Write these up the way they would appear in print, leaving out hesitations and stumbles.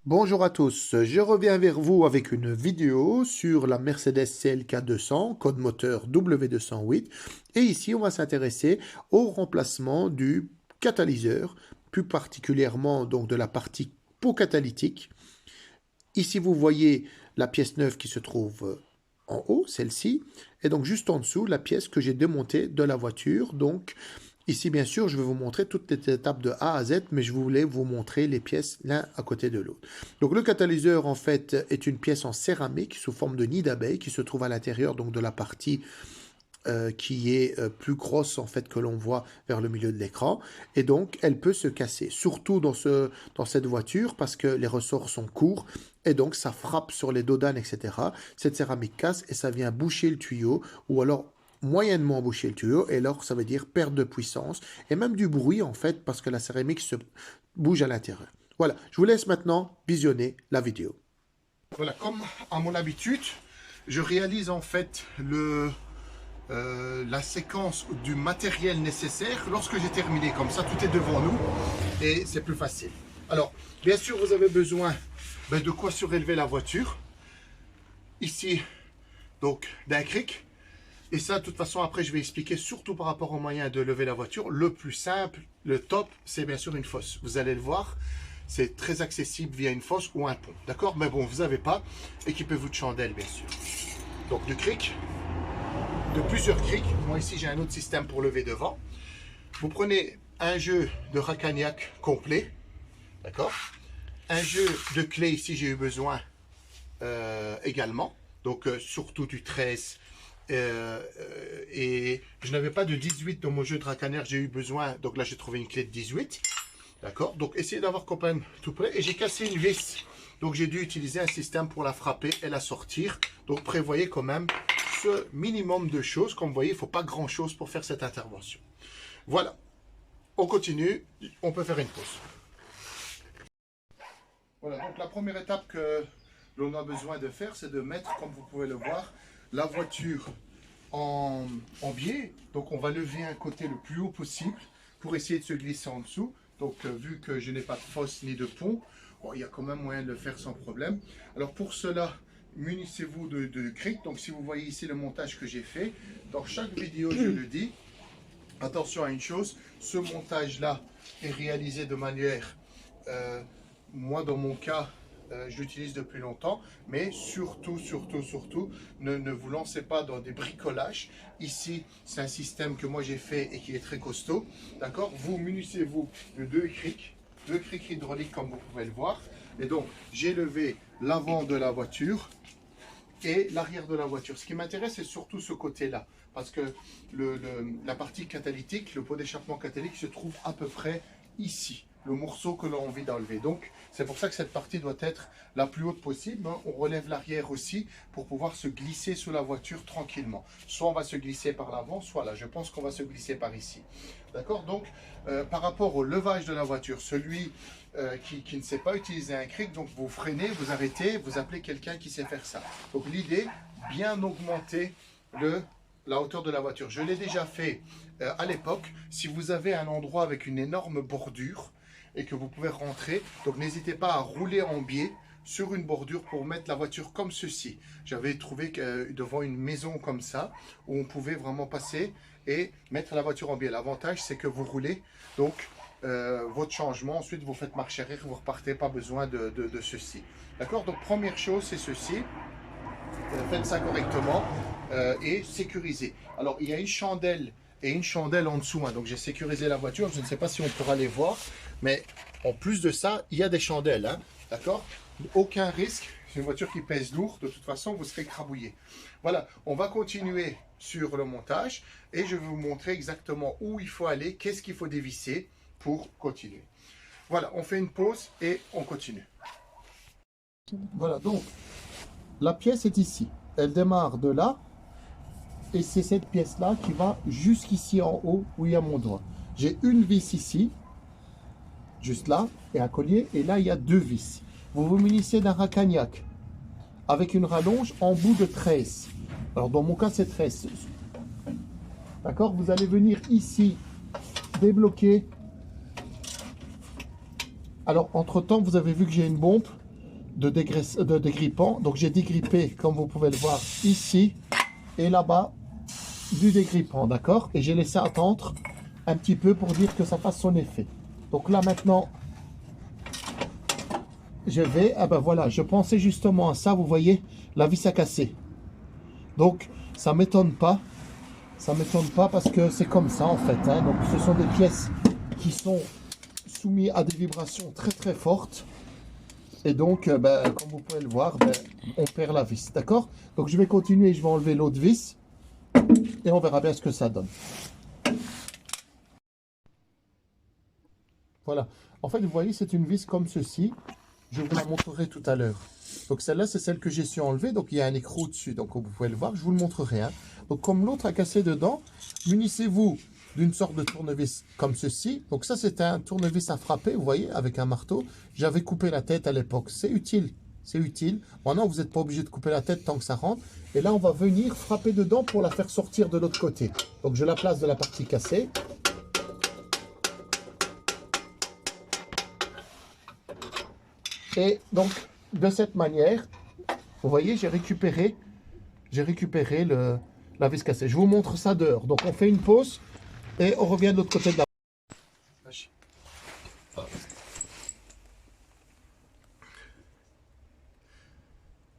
Bonjour à tous, je reviens vers vous avec une vidéo sur la Mercedes CLK 200, code moteur W208. Et ici, on va s'intéresser au remplacement du catalyseur, plus particulièrement donc de la partie pot catalytique. Ici, vous voyez la pièce neuve qui se trouve en haut, celle-ci, et donc juste en dessous, la pièce que j'ai démontée de la voiture. Donc, ici, bien sûr, je vais vous montrer toutes les étapes de A à Z, mais je voulais vous montrer les pièces l'un à côté de l'autre. Donc, le catalyseur, en fait, est une pièce en céramique sous forme de nid d'abeille qui se trouve à l'intérieur donc de la partie qui est plus grosse en fait que l'on voit vers le milieu de l'écran, et donc elle peut se casser, surtout dans cette voiture parce que les ressorts sont courts et donc ça frappe sur les dodanes, etc. Cette céramique casse et ça vient boucher le tuyau, ou alors moyennement boucher le tuyau, et alors ça veut dire perte de puissance et même du bruit en fait parce que la céramique se bouge à l'intérieur. Voilà, je vous laisse maintenant visionner la vidéo. Voilà, comme à mon habitude, je réalise en fait la séquence du matériel nécessaire lorsque j'ai terminé. Comme ça, tout est devant nous et c'est plus facile. Alors, bien sûr, vous avez besoin de quoi surélever la voiture. Ici, donc, d'un cric. Et ça, de toute façon, après, je vais expliquer, surtout par rapport aux moyens de lever la voiture. Le plus simple, le top, c'est bien sûr une fosse. Vous allez le voir, c'est très accessible via une fosse ou un pont. D'accord? Mais bon, vous n'avez pas. Équipez-vous de chandelles, bien sûr. Donc, du cric, de plusieurs crics. Moi, ici, j'ai un autre système pour lever devant. Vous prenez un jeu de Racagnac complet. D'accord? Un jeu de clés, ici, j'ai eu besoin également. Donc, surtout du 13. Et je n'avais pas de 18 dans mon jeu de Racagnac, j'ai eu besoin, donc là j'ai trouvé une clé de 18. D'accord? Donc essayez d'avoir quand même tout prêt. Et j'ai cassé une vis, donc j'ai dû utiliser un système pour la frapper et la sortir. Donc prévoyez quand même ce minimum de choses. Comme vous voyez, il ne faut pas grand chose pour faire cette intervention. Voilà, on continue, on peut faire une pause. Voilà, donc la première étape que l'on a besoin de faire, c'est de mettre, comme vous pouvez le voir, la voiture en biais. Donc on va lever un côté le plus haut possible pour essayer de se glisser en dessous. Donc vu que je n'ai pas de fosse ni de pont, bon, il y a quand même moyen de le faire sans problème. Alors pour cela, munissez-vous de cric. Donc si vous voyez ici le montage que j'ai fait, dans chaque vidéo je le dis, attention à une chose, ce montage-là est réalisé de manière, moi dans mon cas, je l'utilise depuis longtemps, mais surtout, ne vous lancez pas dans des bricolages. Ici, c'est un système que moi j'ai fait et qui est très costaud. D'accord? Vous munissez-vous de deux crics hydrauliques comme vous pouvez le voir. Et donc, j'ai levé l'avant de la voiture et l'arrière de la voiture. Ce qui m'intéresse, c'est surtout ce côté-là, parce que la partie catalytique, le pot d'échappement catalytique se trouve à peu près ici, le morceau que l'on a envie d'enlever. Donc, c'est pour ça que cette partie doit être la plus haute possible. On relève l'arrière aussi pour pouvoir se glisser sous la voiture tranquillement. Soit on va se glisser par l'avant, soit là. Je pense qu'on va se glisser par ici. D'accord? Donc, par rapport au levage de la voiture, celui qui ne sait pas utiliser un cric, donc vous freinez, vous arrêtez, vous appelez quelqu'un qui sait faire ça. Donc l'idée, bien augmenter la hauteur de la voiture. Je l'ai déjà fait à l'époque. Si vous avez un endroit avec une énorme bordure et que vous pouvez rentrer, donc n'hésitez pas à rouler en biais sur une bordure pour mettre la voiture comme ceci. J'avais trouvé que devant une maison comme ça, où on pouvait vraiment passer et mettre la voiture en biais. L'avantage, c'est que vous roulez, donc votre changement, ensuite vous faites marche arrière, vous repartez, pas besoin de ceci. D'accord? Donc première chose, c'est ceci. Faites ça correctement et sécurisez. Alors il y a une chandelle et une chandelle en dessous, hein. Donc j'ai sécurisé la voiture, je ne sais pas si on pourra les voir, mais en plus de ça, il y a des chandelles, hein. D'accord? Aucun risque, c'est une voiture qui pèse lourd, de toute façon vous serez écrabouillé. Voilà, on va continuer sur le montage et je vais vous montrer exactement où il faut aller, qu'est-ce qu'il faut dévisser pour continuer. Voilà, on fait une pause et on continue. Voilà, donc la pièce est ici. Elle démarre de là et c'est cette pièce-là qui va jusqu'ici en haut où il y a mon doigt. J'ai une vis ici, juste là, et un collier, et là il y a deux vis. Vous vous munissez d'un Racagnac avec une rallonge en bout de 13. Alors dans mon cas c'est 13. D'accord? Vous allez venir ici débloquer. Alors entre temps vous avez vu que j'ai une bombe. de dégrippant. Donc j'ai dégrippé, comme vous pouvez le voir ici et là-bas, du dégrippant, d'accord? Et j'ai laissé attendre un petit peu pour dire que ça fasse son effet. Donc là maintenant, je vais, ah ben voilà, je pensais justement à ça, vous voyez, la vis a cassé. Donc ça m'étonne pas parce que c'est comme ça en fait, hein. Donc ce sont des pièces qui sont soumises à des vibrations très très fortes. Et donc, comme vous pouvez le voir, on perd la vis, d'accord? Donc je vais continuer, je vais enlever l'autre vis et on verra bien ce que ça donne. Voilà. En fait, vous voyez, c'est une vis comme ceci. Je vous la montrerai tout à l'heure. Donc celle-là, c'est celle que j'ai su enlever. Donc il y a un écrou dessus, donc vous pouvez le voir. Je vous le montrerai, hein. Donc comme l'autre a cassé dedans, munissez-vous d'une sorte de tournevis comme ceci. Donc ça, c'est un tournevis à frapper, vous voyez, avec un marteau. J'avais coupé la tête à l'époque. C'est utile. C'est utile. Maintenant, vous n'êtes pas obligé de couper la tête tant que ça rentre. Et là, on va venir frapper dedans pour la faire sortir de l'autre côté. Donc je la place de la partie cassée. Et donc, de cette manière, vous voyez, j'ai récupéré la vis cassée. Je vous montre ça dehors. Donc, on fait une pause et on revient de l'autre côté de la...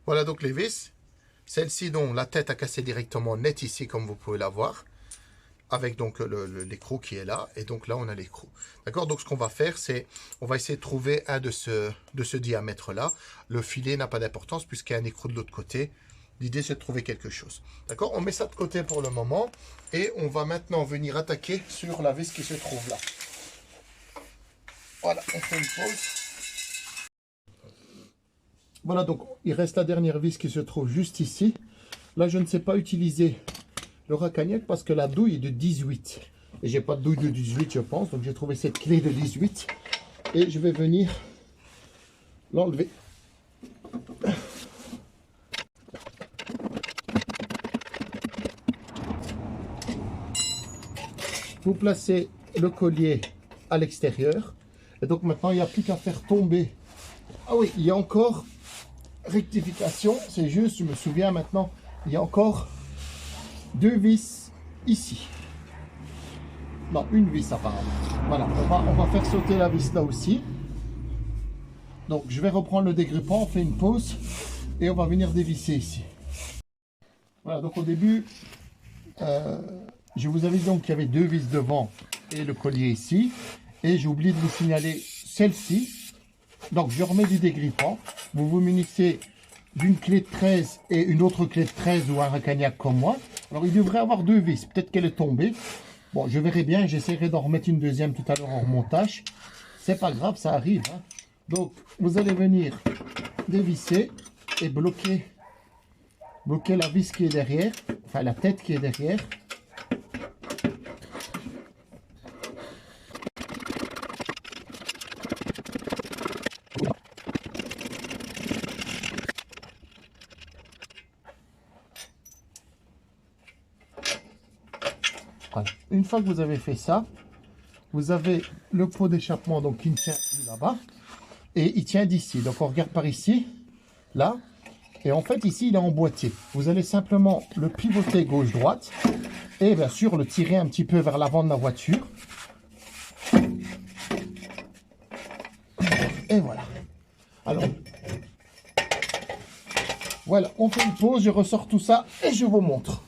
Voilà donc les vis. Celle-ci, dont la tête a cassé directement net ici, comme vous pouvez la voir. Avec donc l'écrou qui est là, et donc là on a l'écrou. D'accord? Donc ce qu'on va faire, c'est on va essayer de trouver un de ce diamètre là. Le filet n'a pas d'importance puisqu'il y a un écrou de l'autre côté. L'idée c'est de trouver quelque chose. D'accord? On met ça de côté pour le moment et on va maintenant venir attaquer sur la vis qui se trouve là. Voilà, on fait une pause. Voilà, donc il reste la dernière vis qui se trouve juste ici. Là je ne sais pas utiliser le racagnac parce que la douille est de 18 et j'ai pas de douille de 18 je pense, donc j'ai trouvé cette clé de 18 et je vais venir l'enlever. Vous placez le collier à l'extérieur et donc maintenant il n'y a plus qu'à faire tomber. Ah oui, il y a encore rectification, c'est juste, je me souviens maintenant, il y a encore deux vis ici. Non, une vis apparemment. Voilà, on va faire sauter la vis là aussi. Donc je vais reprendre le dégrippant, on fait une pause et on va venir dévisser ici. Voilà, donc au début, je vous avais dit donc qu'il y avait deux vis devant et le collier ici. Et j'ai oublié de vous signaler celle-ci. Donc je remets du dégrippant. Vous vous munissez d'une clé de 13 et une autre clé de 13 ou un racagnac comme moi. Alors il devrait avoir deux vis, peut-être qu'elle est tombée. Bon, je verrai bien, j'essaierai d'en remettre une deuxième tout à l'heure en remontage. C'est pas grave, ça arrive, hein. Donc vous allez venir dévisser et bloquer la vis qui est derrière, enfin la tête qui est derrière. Voilà. Une fois que vous avez fait ça, vous avez le pot d'échappement donc qui ne tient plus là-bas et il tient d'ici. Donc on regarde par ici, là, et en fait ici il est emboîté. Vous allez simplement le pivoter gauche-droite et bien sûr le tirer un petit peu vers l'avant de la voiture. Et voilà. Alors, voilà, on fait une pause, je ressors tout ça et je vous montre.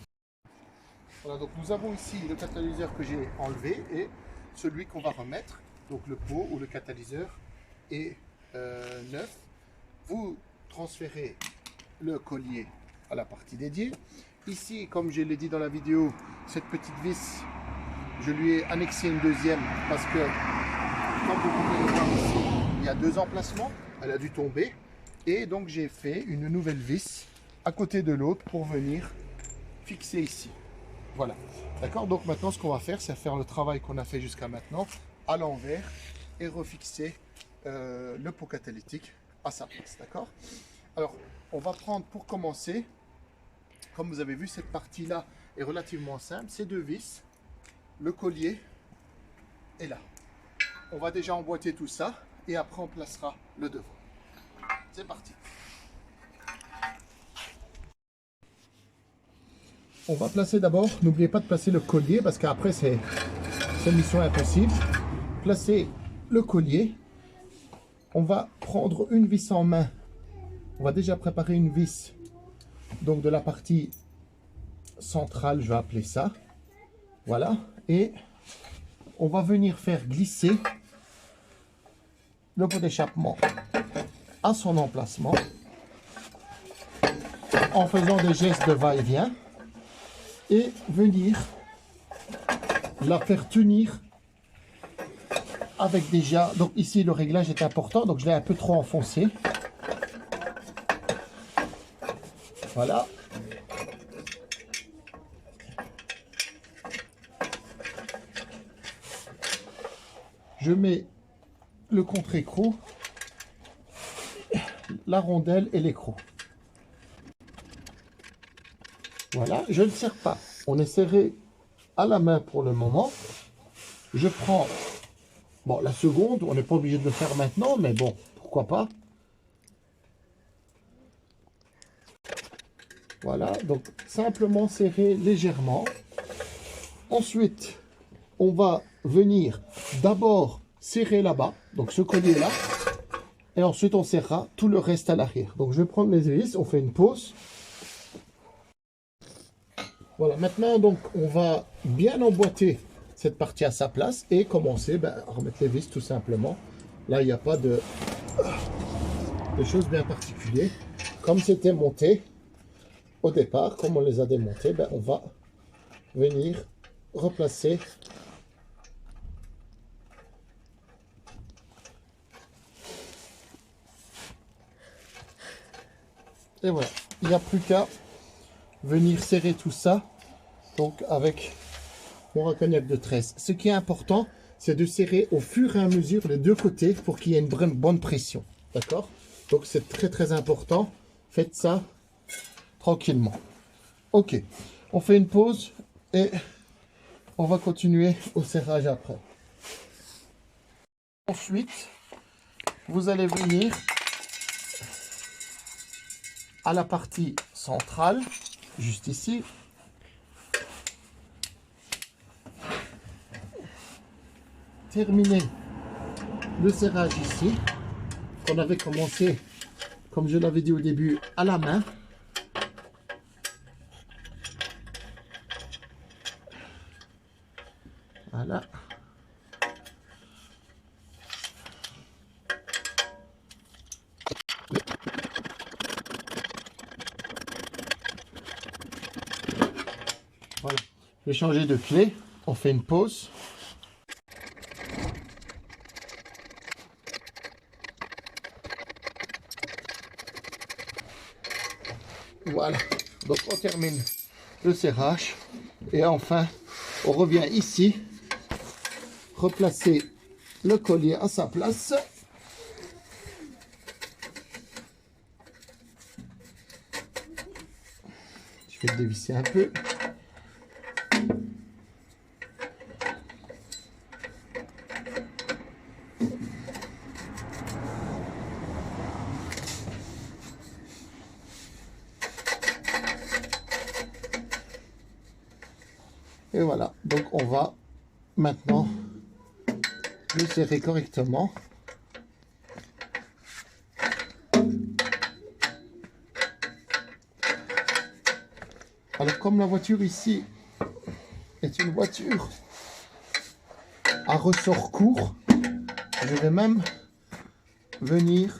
Voilà, donc nous avons ici le catalyseur que j'ai enlevé et celui qu'on va remettre. Donc le pot ou le catalyseur est neuf. Vous transférez le collier à la partie dédiée. Ici, comme je l'ai dit dans la vidéo, cette petite vis, je lui ai annexé une deuxième parce que, comme vous pouvez le voir ici, il y a deux emplacements. Elle a dû tomber. Et donc j'ai fait une nouvelle vis à côté de l'autre pour venir fixer ici. Voilà, d'accord. Donc maintenant ce qu'on va faire, c'est faire le travail qu'on a fait jusqu'à maintenant à l'envers et refixer le pot catalytique à sa place, d'accord. Alors on va prendre pour commencer, comme vous avez vu, cette partie là est relativement simple, c'est deux vis, le collier est là. On va déjà emboîter tout ça et après on placera le devant. C'est parti. on va placer d'abord, n'oubliez pas de placer le collier parce qu'après c'est mission impossible. Placez le collier. On va prendre une vis en main. On va déjà préparer une vis. Donc de la partie centrale, je vais appeler ça. Voilà. Et on va venir faire glisser le pot d'échappement à son emplacement en faisant des gestes de va-et-vient et venir la faire tenir avec déjà, donc ici le réglage est important, donc je l'ai un peu trop enfoncé. Voilà. Je mets le contre-écrou, la rondelle et l'écrou. Voilà, je ne serre pas. On est serré à la main pour le moment. Je prends, bon, la seconde, on n'est pas obligé de le faire maintenant, mais bon, pourquoi pas. Voilà, donc simplement serrer légèrement. Ensuite, on va venir d'abord serrer là-bas, donc ce collier-là, et ensuite on serrera tout le reste à l'arrière. Donc je vais prendre les vis, on fait une pause. Voilà, maintenant donc on va bien emboîter cette partie à sa place et commencer à remettre les vis tout simplement. Là, il n'y a pas de choses bien particulières. Comme c'était monté au départ, comme on les a démontés, on va venir replacer et voilà, il n'y a plus qu'à venir serrer tout ça donc avec mon racognac de tresse. Ce qui est important, c'est de serrer au fur et à mesure les deux côtés pour qu'il y ait une bonne pression, d'accord? Donc c'est très très important, faites ça tranquillement. Ok, on fait une pause et on va continuer au serrage après. Ensuite, vous allez venir à la partie centrale, juste ici. Terminer le serrage ici, qu'on avait commencé, comme je l'avais dit au début, à la main. Voilà. Voilà. Je vais changer de clé. On fait une pause. Voilà. Donc on termine le serrage. Et enfin, on revient ici. Replacer le collier à sa place. Je vais le dévisser un peu. Et voilà, donc on va maintenant le serrer correctement. Alors comme la voiture ici est une voiture à ressort court, je vais même venir,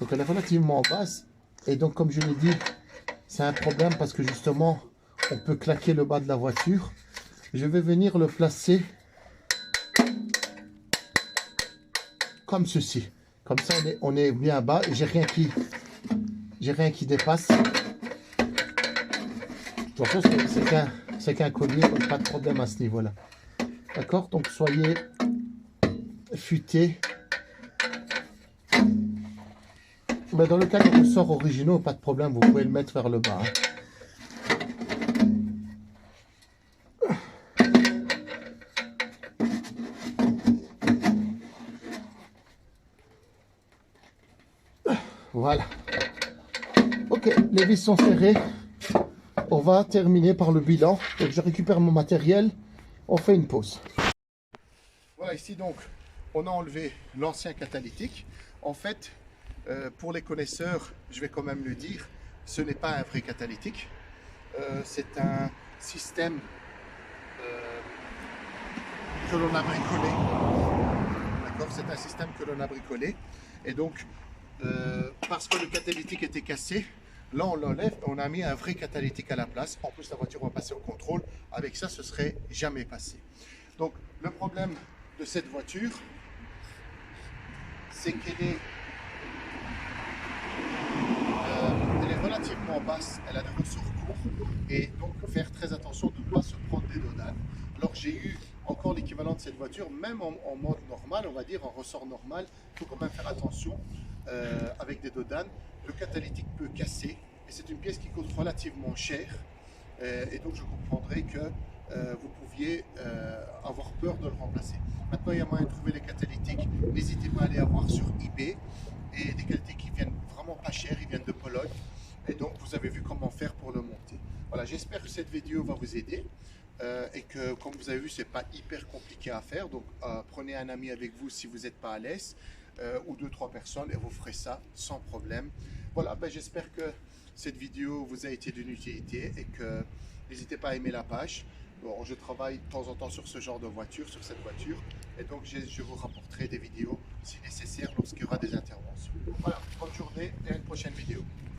donc elle est relativement basse et donc comme je l'ai dit, c'est un problème parce que justement on peut claquer le bas de la voiture. Je vais venir le placer comme ceci. Comme ça, on est bien bas et j'ai rien qui dépasse. Je pense que c'est qu'un collier, donc pas de problème à ce niveau-là. D'accord? Donc soyez futés. Mais dans le cas des ressorts originaux, pas de problème, vous pouvez le mettre vers le bas. Voilà. Ok, les vis sont serrées. Voilà, on va terminer par le bilan. Donc je récupère mon matériel, on fait une pause. Voilà, ici donc, on a enlevé l'ancien catalytique. En fait, pour les connaisseurs, je vais quand même le dire, ce n'est pas un vrai catalytique. C'est un système que l'on a bricolé. D'accord, c'est un système que l'on a bricolé. Et donc, parce que le catalytique était cassé, là on l'enlève, on a mis un vrai catalytique à la place. En plus, la voiture va passer au contrôle. Avec ça, ce serait jamais passé. Donc, le problème de cette voiture, c'est qu'elle est, elle est relativement basse, elle a des ressorts courts, et donc faire très attention de ne pas se prendre des dodanes. Alors j'ai eu encore l'équivalent de cette voiture, même en mode normal, on va dire en ressort normal, il faut quand même faire attention avec des dodanes. Le catalytique peut casser, et c'est une pièce qui coûte relativement cher, et donc je comprendrais que vous pouviez avoir peur de le remplacer. Maintenant, il y a moyen de trouver les catalytiques. N'hésitez pas à aller voir sur eBay. Et des catalytiques qui viennent vraiment pas cher, ils viennent de Pologne. Et donc, vous avez vu comment faire pour le monter. Voilà, j'espère que cette vidéo va vous aider. Et que, comme vous avez vu, c'est pas hyper compliqué à faire. Donc, prenez un ami avec vous si vous n'êtes pas à l'aise. Ou 2-3 personnes et vous ferez ça sans problème. Voilà, ben, j'espère que cette vidéo vous a été d'une utilité et que n'hésitez pas à aimer la page. Bon, je travaille de temps en temps sur ce genre de voiture, sur cette voiture, et donc je vous rapporterai des vidéos si nécessaire lorsqu'il y aura des interventions. Voilà, bonne journée et à une prochaine vidéo.